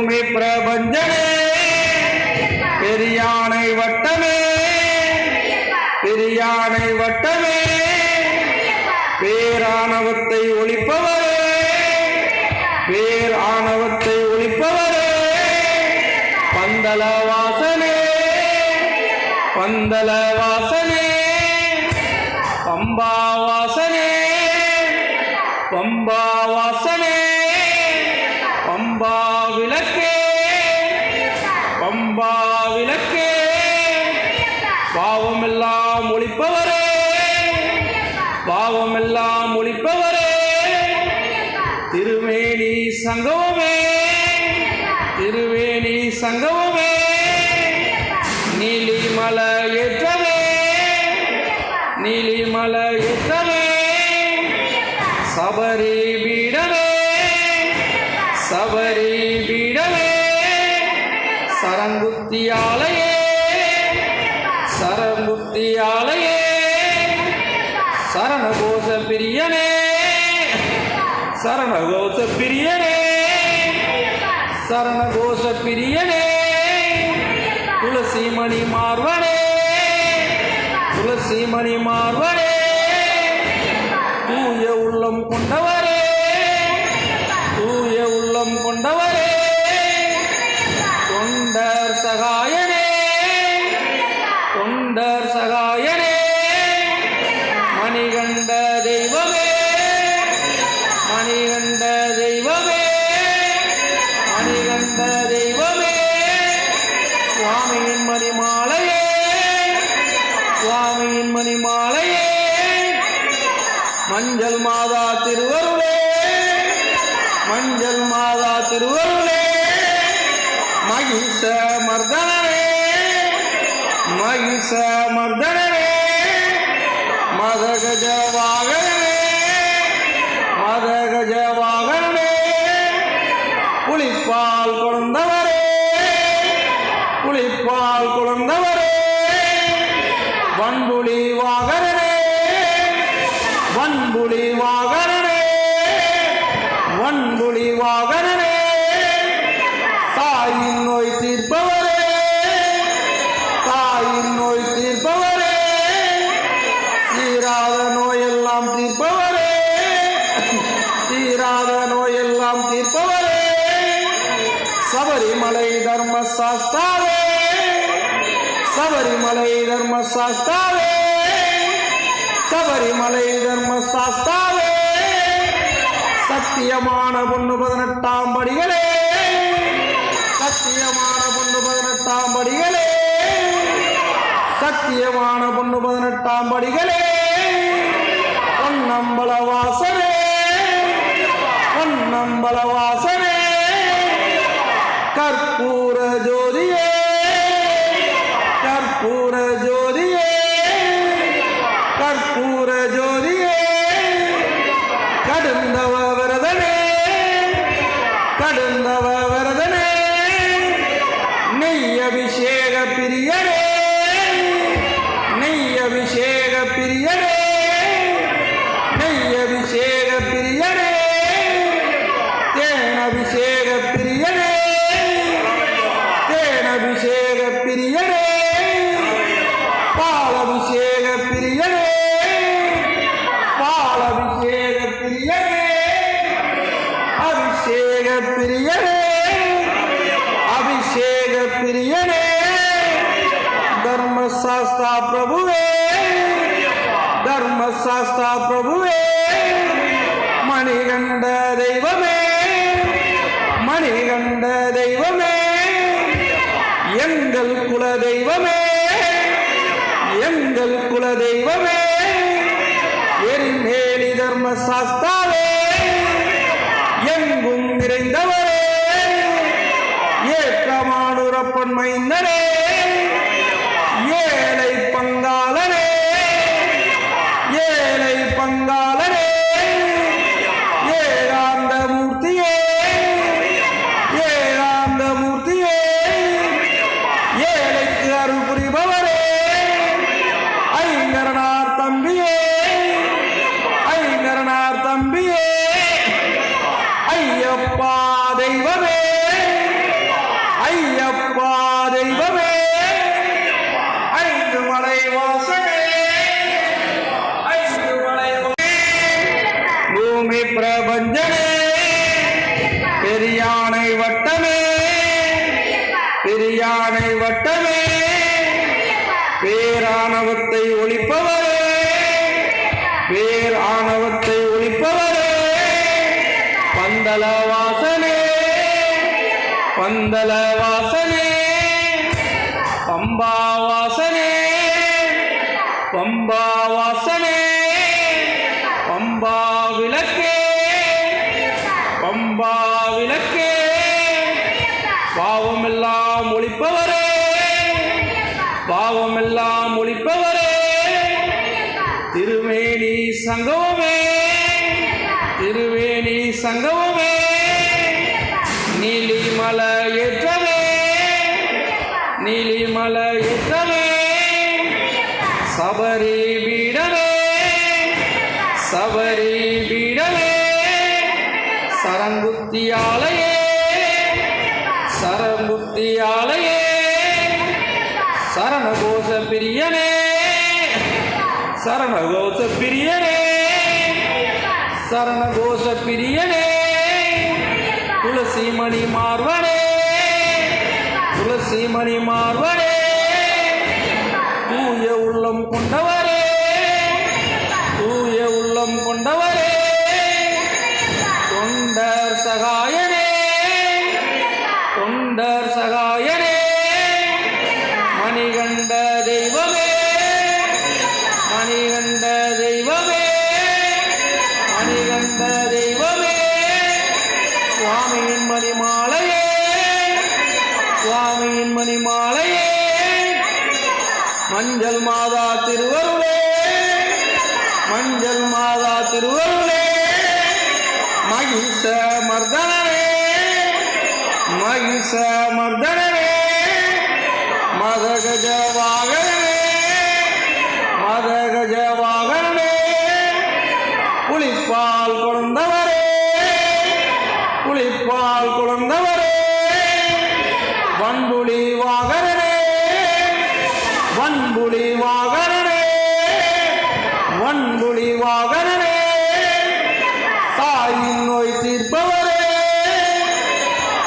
உண்மை பிரபஞ்சமே பெரியானை வட்டமே பெரியானை வட்டமே பேராணவத்தை ஒழிப்பவரே பேராணவத்தை ஒழிப்பவரே பந்தல வாசனே பந்தல வாசனே பம்பா வாசனே பம்பா வாசனே பம்பா விளக்கே பம்பா விளக்கே பாவமெல்லாம் ஒழிப்பவரே பாவமெல்லாம் ஒழிப்பவரே திருவேணி சங்கமமே திருவேணி சங்கமமே நீலிமலை ஏற்றமே நீலிமலை ஏற்றமே சபரி பீடமே சபரி பீடமே சரங்குத்தியாலயே சரங்குத்தியாலயே சரணகோஷ பிரியனே சரணகோஷ பிரியனே சரணகோஷ பிரியனே துளசிமணி மார்வனே துளசிமணி மார்வனே தூய உள்ளம் கொண்டவரே தூய உள்ளம் கொண்டவரே தொண்டர் சகாயனே தொண்டர் சகாயனே மணிகண்ட தெய்வமே மணிகண்ட தெய்வமே மணிகண்ட தெய்வமே சுவாமியின் மணிமாலையே சுவாமியின் மணிமாலையே மஞ்சள் மாதா திருவருளே மஞ்சள் மாதா திருவருளே மகிஷ மர்தனே மகிஷ மர்தனே மதகஜ வாகனே மதகஜ வாகனே புலிப்பால் குழந்தவரே புலிப்பால் குழந்தவரே வன்புலி வாகனே வன்புலி வாகனே வன்புலி வாகனே தாயின் நோய் தீர்ப்பவரே தாயின் நோய் தீர்ப்பவரே தீராத நோயெல்லாம் தீர்ப்பவரே தீராத நோயெல்லாம் தீர்ப்பவரே சபரிமலை தர்மசாஸ்தாவே சபரிமலை தர்மசாஸ்தாவே சபரிமலை தர்மசாஸ்தாவே சத்தியமான பொண்ணு 18ஆம் படிகளே சத்தியமான பொண்ணு 18ஆம் படிகளே சத்தியமான பொண்ணு 18ஆம் படிகளே பொன்னம்பல வாசனே பொன்னம்பல வாசனே கற்பூர ஜோதியே கற்பூர ஜோதியே கற்பூர ஜோதியே கடுந்தவ விரதனே கடுந்தவ விரதனே நெய் அபிஷேக பிரியனே நெய் அபிஷேக பிரியனே நெய் அபிஷேக பிரியனே தேன் அபிஷேக பிரியனே தேன் அபிஷேக பிரியனே பால் அபிஷேக பிரியனே பால் அபிஷேக பிரியனே அபிஷேக பிரியனே அபிஷேக பிரியனே धर्मशास्त्रा प्रभुवे धर्मशास्त्रा प्रभुवे मणिगंड दैवमे मणिगंड दैवमे எங்கள் குல தெய்வமே எங்கள் குல தெய்வமே எரிமேலி தர்மசாஸ்தாவே எங்கும் நிறைந்தவரே ஏற்றமானுரப்பன் மைந்தனே ஏழை பங்காளனே ஏழை பங்காளனே ஏகாந்த மூர்த்தியே ஏகாந்த மூர்த்தியே ஏழைக்கு அருள் புரிபவரே ஐங்கரனார் தம்பியே ஐங்கரனார் தம்பியே ஐயப்பா தெய்வமே வட்டமே பெரியானை வட்டமே பேராணவத்தை ஒழிப்பவரே பேராணவத்தை ஒழிப்பவரே பந்தல வாசனே பந்தல வாசனே பம்பா வாசனே பம்பா வாசனே பம்பா விளக்கே பம்பா விளக்கே பாவமெல்லாம் ஒழிப்பவரே பாவமெல்லாம் ஒழிப்பவரே திருவேணி சங்கமமே திருவேணி சங்கமமே நீலிமலை ஏற்றமே நீலிமலை ஏற்றமே சபரி பீடமே சபரி பீடமே சரங்குத்தியாலயே சரங்குத்தியாலயே சரணகோஷ பிரியனே சரணகோஷ பிரியனே சரணகோஷ பிரியனே துளசிமணி மார்வனே துளசிமணி மார்வனே தூய உள்ளம் கொண்டவரே தூய உள்ளம் கொண்டவரே தொண்டர் சகாயனே தொண்டர் சகாயனே மணிகண்ட தெய்வமே மணிகண்ட தெய்வமே மணிகண்ட தெய்வமே சுவாமியின் மணிமாலையே சுவாமியின் மணிமாலையே மஞ்சள் மாதா திருவருளே மஞ்சள் மாதா திருவருளே மகிஷ மர்தனே மகிஷ மர்தனே மதகஜ வாகனே மதகஜ வாகனே புலிப்பால் குழந்தவரே புலிப்பால் குழந்தவரே வன்புலி வாகனே வன்புலி வாகனே வன்புலி வாகனே தாயின் நோய் தீர்ப்பவரே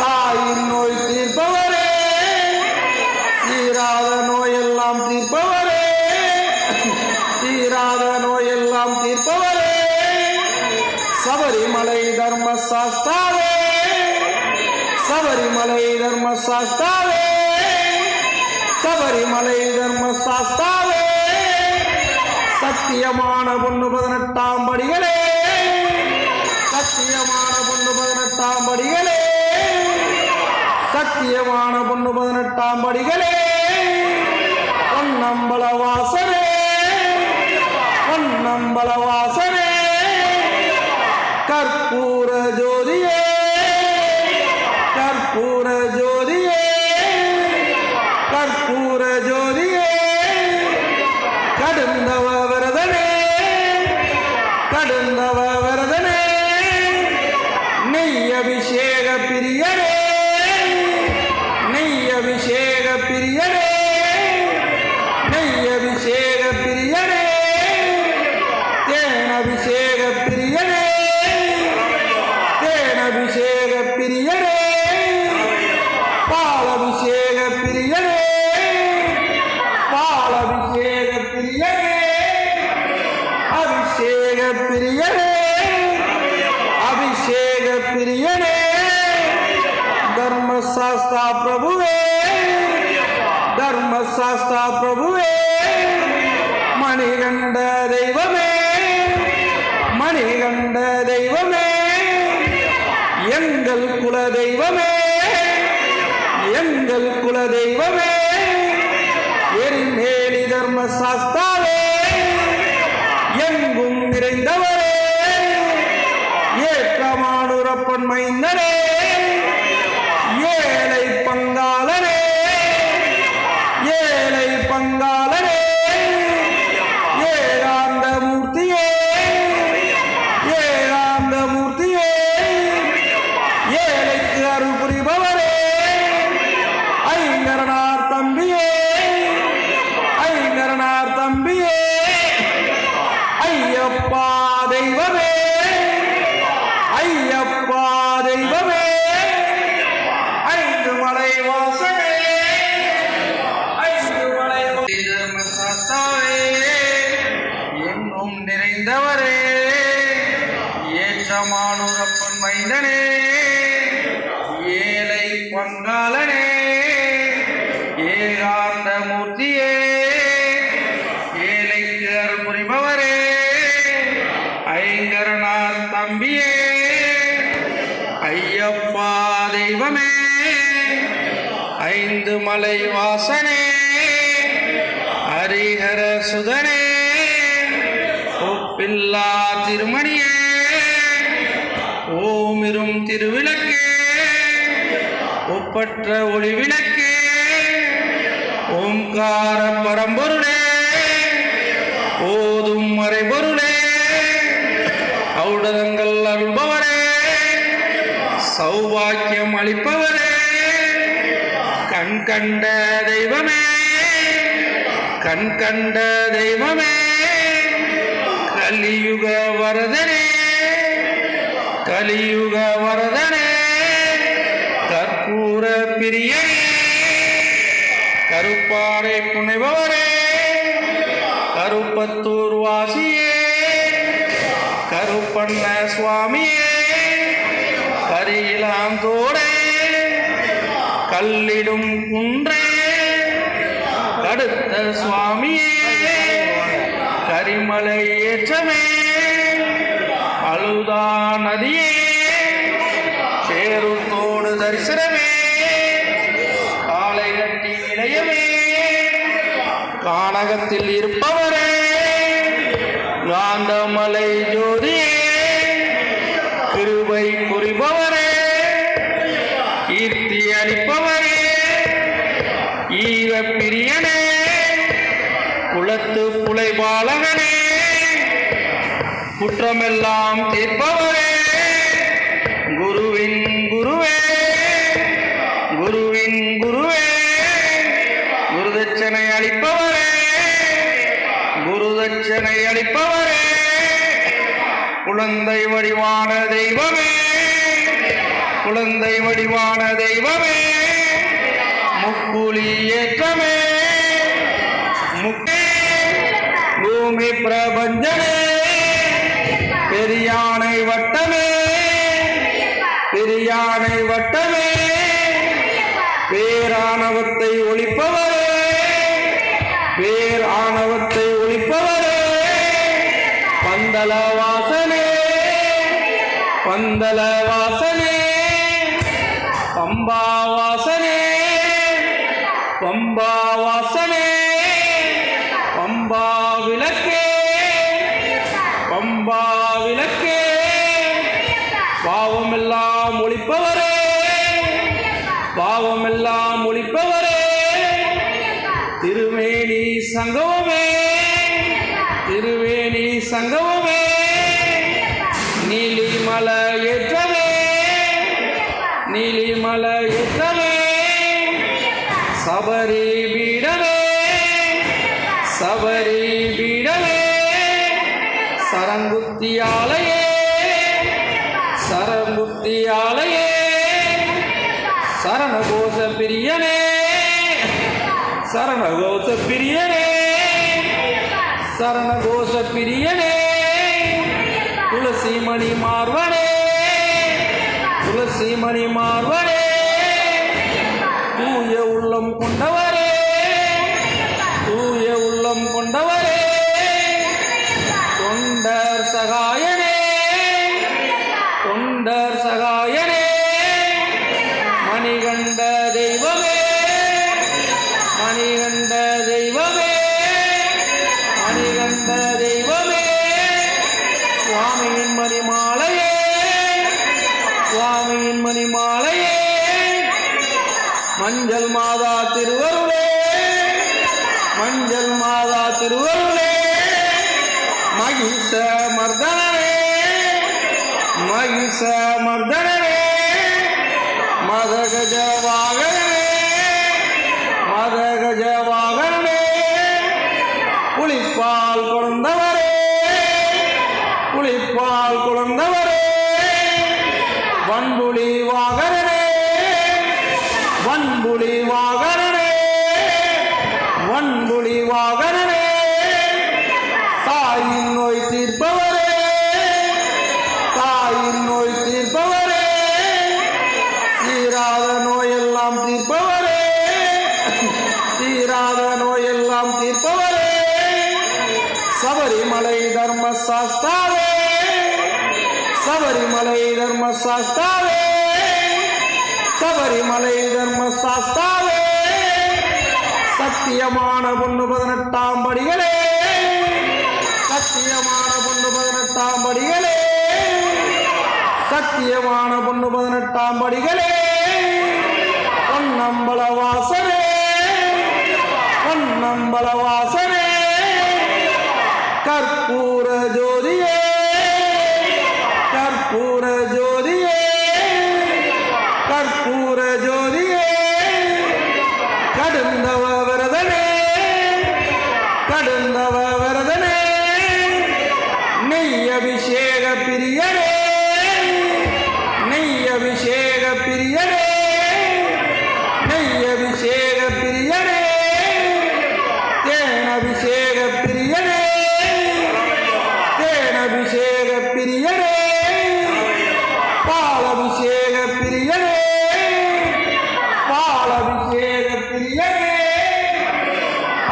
தாயின் நோய் தீர்ப்பவரே தீராத நோயெல்லாம் தீர்ப்பவரே தீராத நோயெல்லாம் தீர்ப்பவரே சபரிமலை தர்மசாஸ்தாவே சபரிமலை தர்மசாஸ்தாவே சபரிமலை தர்மசாஸ்தாவே சத்தியமான பொண்ணு 18ஆம் படிகளே சத்தியமான பொண்ணு 18ஆம் படிகளே சத்தியமான பொண்ணு 18ஆம் படிகளே பொன்னம்பல வாசனே பொன்னம்பல வாசனே கற்பூர ஜோதியே கற்பூர ஜோதியே கற்பூர ஜோதியே கடுந்தவ விரதனே கடுந்தவ விரதனே நெய் அபிஷேக பிரியனே நெய் அபிஷேக பிரியனே நெய் அபிஷேக பிரியனே தேன் அபிஷேக பிரியனே தேன் அபிஷேக பிரியனே பால் அபிஷேக பிரியனே பால் அபிஷேக பிரியனே அபிஷேக பிரியனே அபிஷேக பிரியனே धर्मशास्त्रा प्रभुवे धर्मशास्त्रा प्रभुवे मणिगंड दैवमे मणिगंड दैवमे எங்கள் குல தெய்வமே எங்கள் குல தெய்வமே எரிமேலி தர்மசாஸ்தாவே எங்கும் நிறைந்தவரே ஏற்றமானுரப்பன் மைந்தனே ஏழை பங்காளனே ஏழை பங்காளனே ஏகாந்த மூர்த்தியே ஏகாந்த மூர்த்தியே ஏழைக்கு அருள் புரிபவரே ஐங்கரனார் தம்பியே ஐங்கரனார் தம்பியே ஐயப்பா தெய்வமே ஐயப்பா தெய்வமே மங்காளனே ஏகாந்த மூர்த்தியே ஏழைக்கு அருள் புரிபவரே ஐங்கரனார் தம்பியே ஐயப்பா தெய்வமே ஐந்து மலை வாசனே ஹரிஹர சுதனே ஒப்பில்லா திருமணியே ஓமிரும் திருவிளக்கே ஒப்பற்ற ஒளி விளக்கே ஓம்கார பரம்பொருளே ஓதும் மறைபொருளே ஔடதங்கள் அருள்பவரே சௌபாக்கியம் அளிப்பவரே கண் கண்ட தெய்வமே கண் கண்ட தெய்வமே கலியுக வரதனே கலியுக வரதனே கற்பூர பிரியனே கருப்பாறை புனைபவரே கருப்பத்தூர் வாசியே கருப்பண்ண சுவாமியே கரியிலாந்தோடே கல்லிடும் குன்றே கடுத்த சுவாமியே கரிமலை ஏற்றமே அழுதா நதியே சேருத்தோடு தரிசனமே காலை கட்டி நிலையமே கானகத்தில் இருப்பவரே காந்தமலை ஜோதியே கிருபை புரிபவரே கீர்த்தி அளிப்பவரே ஈவ பிரியனே குலத்து புலைபாலகனே குற்றமெல்லாம் தீர்ப்பவரே குருவின் குருவே குருவின் குருவே குருதட்சணை அளிப்பவரே குருதட்சணை அளிப்பவரே குழந்தை வடிவான தெய்வமே குழந்தை வடிவான தெய்வமே முக்குலி ஏற்றமே முக்கே பூமி பிரபஞ்சனே பெரியானை வட்டமே பெரியானை வட்டமே பேராணவத்தை ஒழிப்பவரே பேராணவத்தை ஒழிப்பவரே பந்தல வாசனே பந்தல வாசனே பம்பா வாசனே பம்பா வாசனே பம்பா விளக்கே பம்பா விளக்கே பாவமெல்லாம் ஒழிப்பவரே பாவமெல்லாம் ஒழிப்பவரே திருவேணி சங்கமமே திருவேணி சங்கமமே நீலிமல ஏற்றமே நீலிமல ஏற்றமே சபரி பீடமே சபரி பீடமே சரங்குத்தியாலயே சரங்குத்தியாலயே சரணகோஷ பிரியனே சரணகோஷ பிரியனே சரணகோஷ பிரியனே துளசிமணி மார்வனே துளசிமணி மார்வனே தூய உள்ளம் கொண்டவரே தூய உள்ளம் கொண்டவரே தொண்டர் சகாயனே தொண்டர் சகாயனே மணிகண்ட தெய்வமே மணிகண்ட தெய்வமே மணிகண்ட தெய்வமே சுவாமியின் மணிமாலையே சுவாமியின் மணிமாலையே மஞ்சள் மாதா திருவருளே மஞ்சள் மாதா திருவருளே மகிஷ மர்தனே மகிஷ மர்தனே மதகஜ வாகனே மதகஜ வாகனே புலிப்பால் கொண்டவரே புலிப்பால் கொண்டவரே வன்புலி வாகனே வன்புலி வாகனே வன்புலி வாகனே தாயின் நோய் தீர்ப்பவரே தாயின் நோய் தீர்ப்பவரே தீராத நோயெல்லாம் நோயெல்லாம் தீர்ப்பவரே, தீராத நோயெல்லாம் தீர்ப்பவரே, சபரிமலை தர்மசாஸ்தாவே, சபரிமலை தர்மசாஸ்தாவே, சபரிமலை தர்மசாஸ்தாவே, சத்தியமான பொண்ணு 18ஆம் படிகளே, சத்தியமான பொண்ணு 18ஆம் படிகளே, சத்தியமான பொண்ணு 18ஆம் படிகளே, பொன்னம்பல வாசனே, பொன்னம்பல வாசனே, கற்பூர ஜோதியே, கற்பூர ஜோதியே, கற்பூர ஜோதியே, கடுந்தவ விரதனே, கடுந்தவ விரதனே, நெய் அபிஷேக பிரியனே, நெய் அபிஷேக பிரியனே, நெய் அபிஷேக பிரியனே, தேன் அபிஷேக பிரியனே, தேன் அபிஷேக பிரியனே, பால் அபிஷேக பிரியனே, பால் அபிஷேக பிரியனே,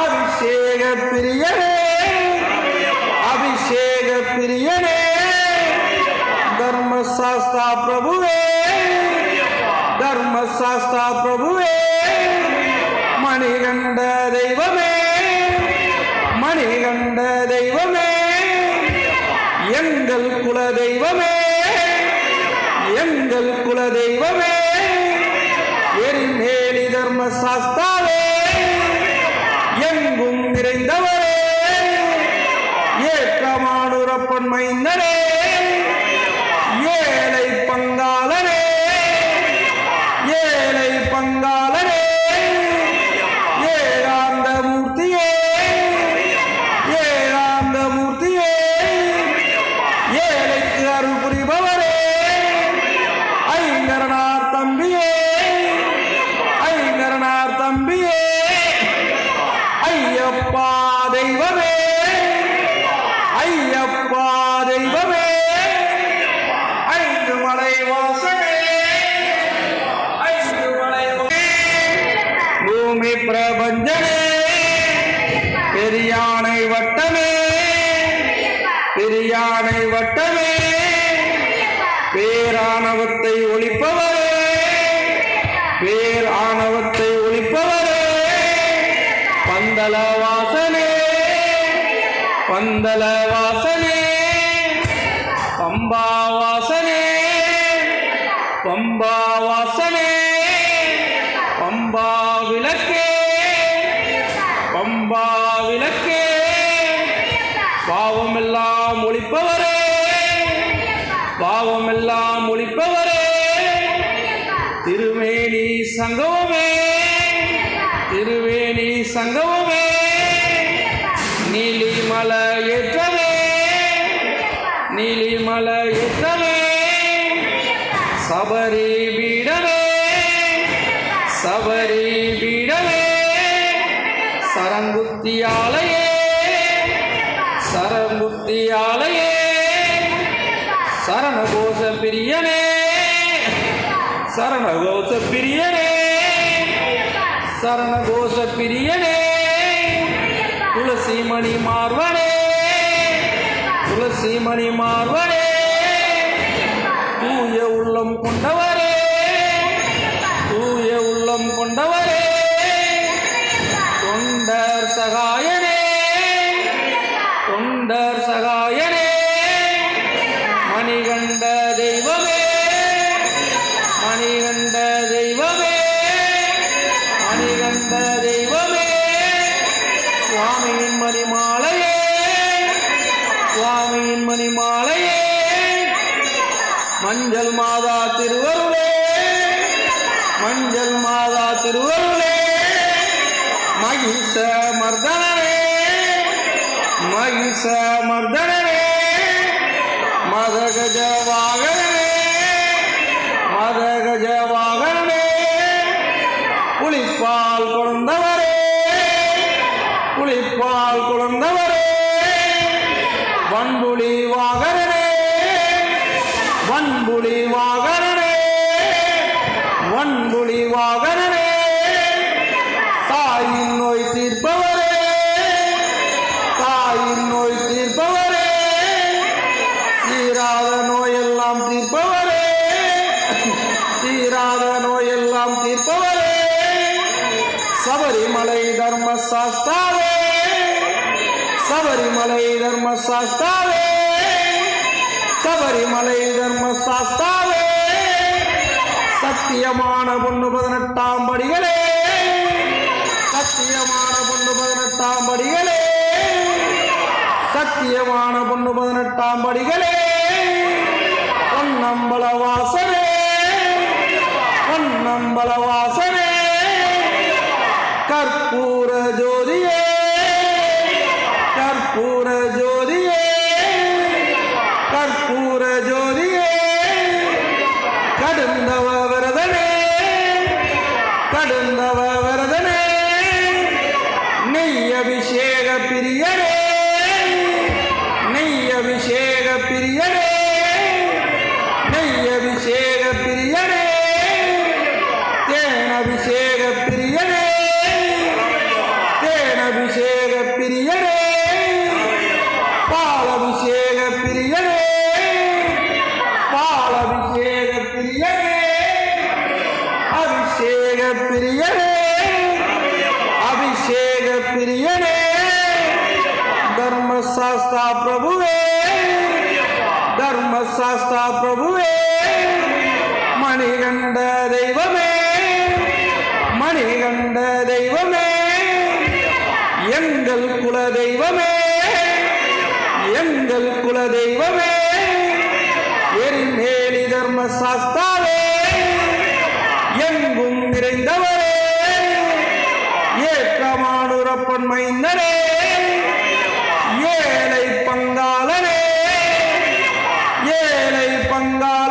அபிஷேக பிரியனே, அபிஷேக பிரியனே, தர்மசாஸ்தா பிரபுவே, தர்மசாஸ்தா பிரபுவே, மணிகண்ட தெய்வமே, மணிகண்ட தெய்வமே, எங்கள் குல தெய்வமே, எங்கள் குல தெய்வமே, எரிமேலி தர்மசாஸ்தாவே, எங்கும் நிறைந்தவரே, ஏற்றமானுரப்பன் மைந்தனே, ஏழை பங்காளனே, ஏழை பங்காளனே, ஏகாந்த மூர்த்தியே, ஏகாந்த மூர்த்தியே, ஏழைக்கு அருள் புரிபவரே, ஐங்கரனார் தம்பியே, ஐங்கரனார் தம்பியே, ஐயப்பா தெய்வமே, ஐயப்பா தெய்வமே, ஐந்து மலை வாசனே, ஐந்து மலை பூமி பிரபஞ்சனே, பெரியானை வட்டமே, பெரியானை வட்டமே, பேராணவத்தை ஒழிப்பவரே, பேராணவத்தை ஒழிப்பவரே, பந்தல வாசனே, பந்தல வாசனே, பம்பா வாசனே, பம்பா வாசனே, பம்பா விளக்கே, பம்பா விளக்கே, பாவமெல்லாம் ஒழிப்பவரே, பாவமெல்லாம் ஒழிப்பவரே, திருவேணி சங்கமமே, திருவேணி சங்கமமே, நீலிமலை ஏற்றமே, நீலிமலை ஏற்றமே, சபரி பீடமே, சபரி பீடமே, சரங்குத்தியாலயே, சரங்குத்தியாலயே, சரணகோஷ பிரியனே, சரணகோஷ பிரியனே, சரணகோஷ பிரியனே, துளசிமணி மார்வனே, துளசிமணி மார்வனே, தூய உள்ளம் கொண்டவரே, தூய உள்ளம் கொண்டவரே, தொண்டர் சகாயனே, தொண்டர் சகாயனே, மணிகண்ட தெய்வமே, மணிகண்ட தெய்வமே, மணிகண்ட தெய்வமே, சுவாமியின் மணிமாலையே, சுவாமியின் மணிமாலையே, மஞ்சள் மாதா திருவருளே, மஞ்சள் மாதா திருவருளே, மகிஷ மர்தனே, மகிஷ மர்தனே, மதகஜ வாகனே, மதகஜ வாகனே, புலிப்பால் கொண்டவரே, புலிப்பால் கொண்டவரே, வன்புலி வாகனே, வன்புலி வாகனே, வன்புலி வாகனே, நோயெல்லாம் தீர்ப்பவரே, சபரிமலை தர்ம சாஸ்தாவே, சபரிமலை தர்ம சாஸ்தாவே, சபரிமலை தர்ம சாஸ்தாவே, சத்தியமான பொண்ணு 18ஆம் படிகளே, சத்தியமான பொண்ணு 18ஆம் படிகளே, சத்தியமான பொண்ணு 18ஆம் படிகளே, பொன்னம்பல வாசனே, பொன்னம்பல வாசனே, கற்பூர ஜோதியே, கற்பூர ஜோதியே, கற்பூர ஜோதியே, கடுந்தவ விரதனே, கடுந்தவ விரதனே, நெய் அபிஷேக பிரியனே, நெய் அபிஷேக பிரியனே, நெய் அபிஷேக பிரியனே, தேன் அபிஷேக பிரியனே, தேன் அபிஷேக பிரியனே, பால் அபிஷேக பிரியனே, பால் அபிஷேக பிரியனே, அபிஷேக பிரியனே, அபிஷேக பிரியனே, தர்மசாஸ்தா பிரபுவே, தர்மசாஸ்தா பிரபுவே, மணிகண்ட தெய்வமே, மணிகண்ட தெய்வமே, எங்கள் குல தெய்வமே, எங்கள் குல தெய்வமே, எரிமேலி தர்மசாஸ்தாவே, எங்கும் நிறைந்தவரே, ஏற்றமானுரப்பன் மைந்தனே, ஏழை பங்காளனே, ஏழை பங்காள